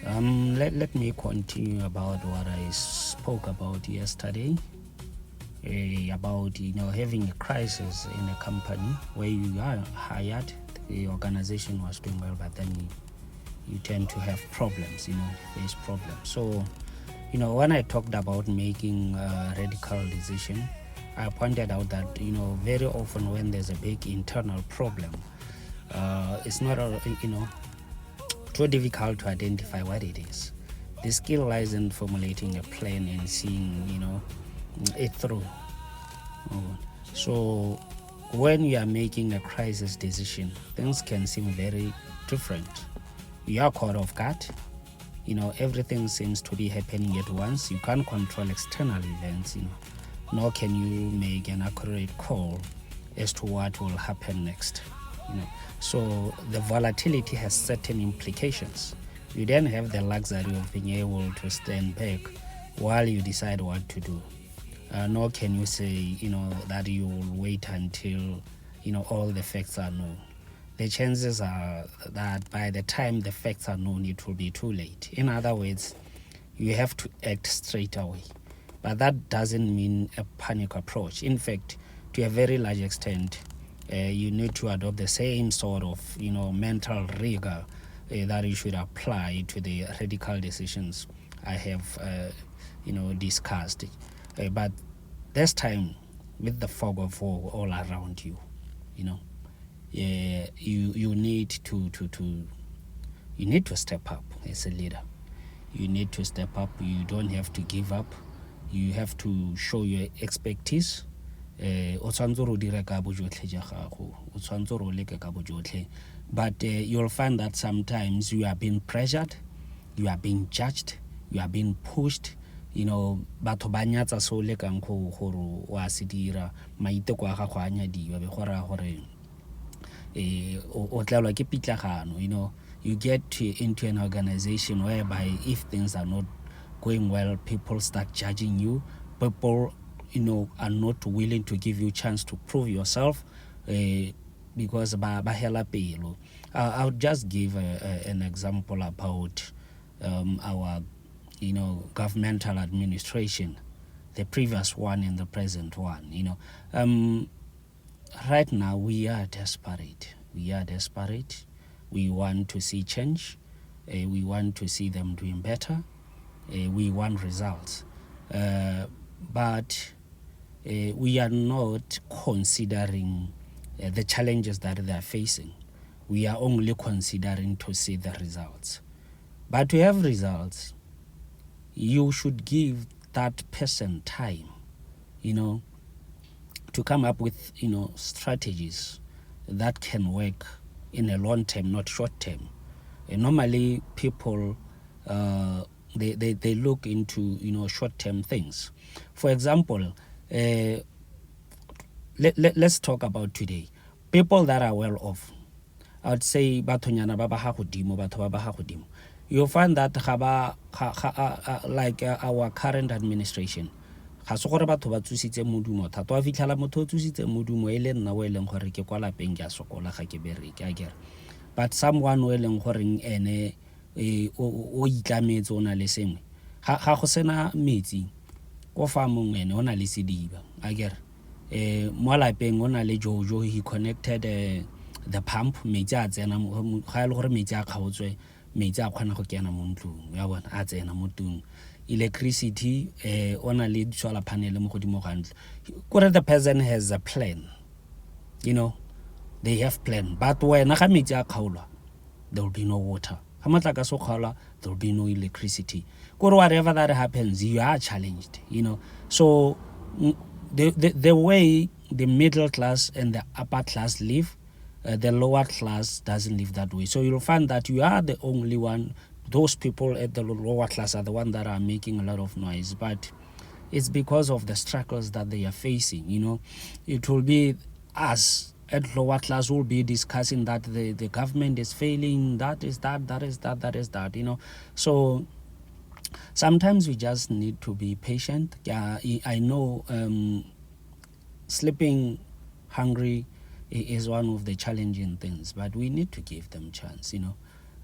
Let me continue about what I spoke about yesterday, about having a crisis in a company where you are hired, the organization was doing well, but then you tend to have problems, face problems. So, when I talked about making a radical decision, I pointed out that very often when there's a big internal problem, it's not too difficult to identify what it is. The skill lies in formulating a plan and seeing it through. So when you are making a crisis decision, things can seem very different. You are caught off guard. Everything seems to be happening at once. You can't control external events, nor can you make an accurate call as to what will happen next. So the volatility has certain implications. You then have the luxury of being able to stand back while you decide what to do. Nor can you say, that you will wait until, all the facts are known. The chances are that by the time the facts are known, it will be too late. In other words, you have to act straight away. But that doesn't mean a panic approach. In fact, to a very large extent, you need to adopt the same sort of, mental rigor that you should apply to the radical decisions I have, discussed. But this time, with the fog of war all around you, you need to step up as a leader. You need to step up. You don't have to give up. You have to show your expertise. But you'll find that sometimes you are being pressured, you are being judged, you are being pushed. Batho ba nyatsa so le kang go wa se dira maiteko a gago a nyadiwa be gora gore o tlalwa ke pitlagano. You get into an organization whereby if things are not going well, people start judging you. People are not willing to give you a chance to prove yourself because ba hela pelo. I'll just give an example about our governmental administration, the previous one and the present one. Right now we are desperate. We want to see change. We want to see them doing better. We want results. But we are not considering the challenges that they are facing. We are only considering to see the results. But to have results, you should give that person time, to come up with, strategies that can work in a long term, not short term. Normally, people they look into short term things. For example, let's talk about today. People that are well off, I would say bathonyana ba ba ha godimo, batho ba ba ha godimo. You'll find that like our current administration, ga se gore batho ba tsusitse modumo thata wa fitlhela motho o tsusitse modumo e le nna o e leng gore ke kwa lapeng ke a sokola ga ke bereke a kere. But someone o e leng goreng ene o itlametse o na le sengwe ga go sena metsi ko farmong ene o na le sediba a kere. Mo lapeng o na le jojo, he connected the pump, metsi a tsena ga e le gore metsi a kgaotswe, metsi a kgona go kena mo ntlong ya bona a tsena mo tung. Electricity o na le solar panel mo godimo ga ntlo. Kore the person has a plan, they have plan. But wena ga metsi a kgaolwa, there will be no water. Ga motlakase o kgaolwa, there will be no electricity. Kore whatever that happens, you are challenged. So the way the middle class and the upper class live, the lower class doesn't live that way. So you'll find that you are the only one. Those people at the lower class are the ones that are making a lot of noise, but it's because of the struggles that they are facing. It will be us at lower class will be discussing that the government is failing, that is that. So sometimes we just need to be patient. I know sleeping hungry is one of the challenging things, but we need to give them chance.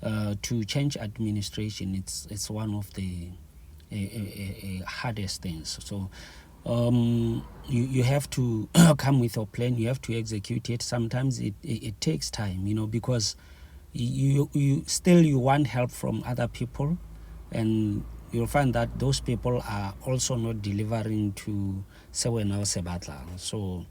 to change administration, it's one of the hardest things. So you have to come with your plan, you have to execute it. Sometimes it takes time, because you still you want help from other people, and you'll find that those people are also not delivering to Sewena se batlang. So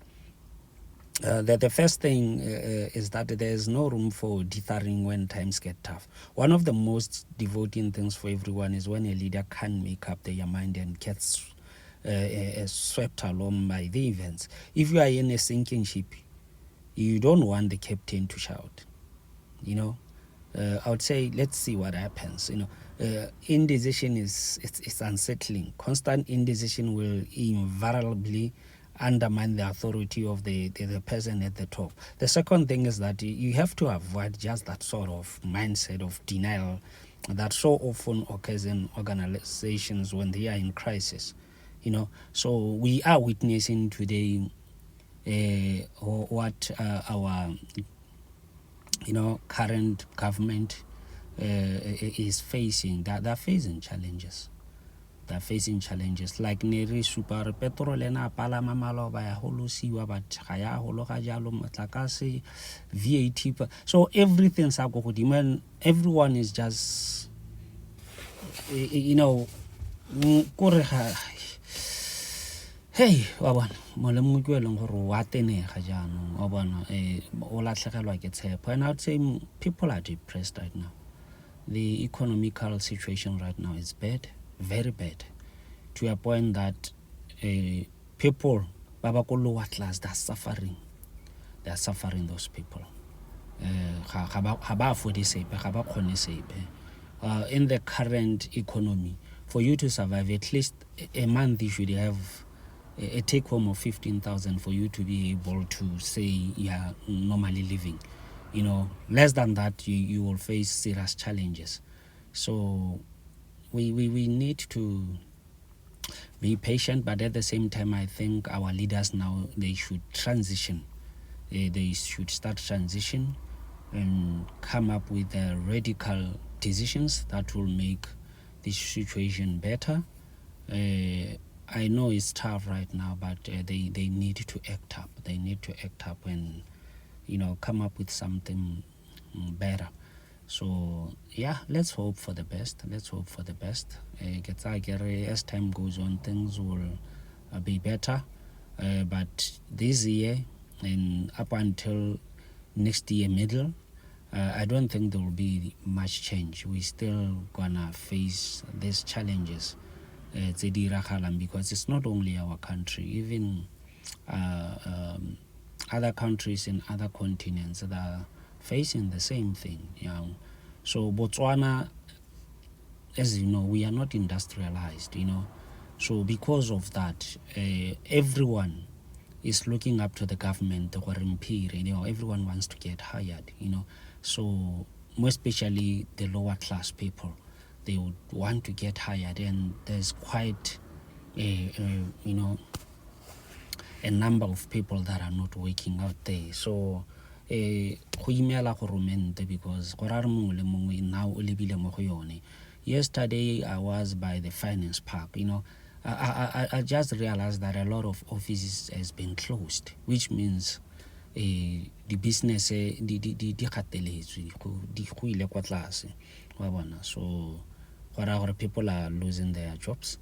the first thing is that there's no room for dithering when times get tough. One of the most devoting things for everyone is when a leader can make up their mind and gets swept along by the events. If you are in a sinking ship, you don't want the captain to shout. I would say, let's see what happens. Indecision it's unsettling. Constant indecision will invariably undermine the authority of the person at the top. The second thing is that you have to avoid just that sort of mindset of denial that so often occurs in organizations when they are in crisis. So we are witnessing today what our current government is facing. They're facing challenges. They're facing challenges like neri super petrol ena palama maloba ya holosiwa but ga ya hologa jalo motlakase VAT. So everything's go godimo and everyone is just kore ga hey wa bona molemo ke eleng gore wa tenega jaanong wa bona o latlhegelwa ke tshepo. And I would say people are depressed right now. The economical situation right now is bad, very bad, to a point that people ba ko lower class, they're suffering, those people. Ga ba afford sepe, ga ba kgone sepe. In the current economy, for you to survive, at least a month you should have a take home of 15,000 for you to be able to say you're normally living. Less than that, you will face serious challenges. So we need to be patient, but at the same time, I think our leaders now, they should transition. They should start transition and come up with radical decisions that will make this situation better. I know it's tough right now, but they need to act up. They need to act up and come up with something better. So yeah, let's hope for the best. As time goes on, things will be better. But this year and up until next year middle, I don't think there will be much change. We still gonna face these challenges because it's not only our country, even other countries in other continents that are facing the same thing. So Botswana, as you know, we are not industrialized, so because of that, everyone is looking up to the government. Everyone wants to get hired, so more especially the lower class people, they would want to get hired, and there's quite a number of people that are not working out there. So because now yesterday I was by the finance park. I just realized that a lot of offices has been closed, which means the business di gateletswe di go ile kwa tlase wa bona. So people are losing their jobs,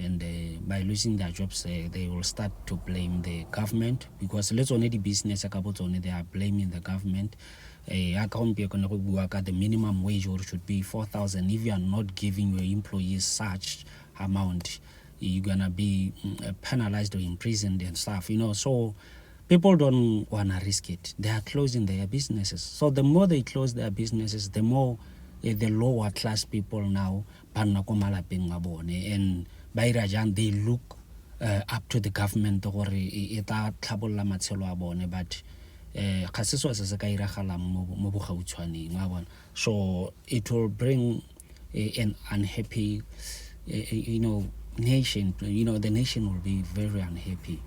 and by losing their jobs, they will start to blame the government, because let's only the business they are blaming the government. The minimum wage should be 4,000. If you are not giving your employees such amount, you're gonna be penalized or imprisoned and stuff, so people don't wanna risk it. They are closing their businesses. So the more they close their businesses, the more the lower class people now and by Rajan, they look up to the government or but so it will bring an unhappy nation. The nation will be very unhappy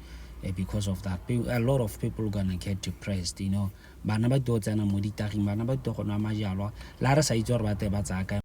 because of that. A lot of people gonna get depressed, you know. Bana ba tlo tsena mo ditaging, bana ba tlo go nwa majalwa la re sa itse gore ba te ba tsaya kae.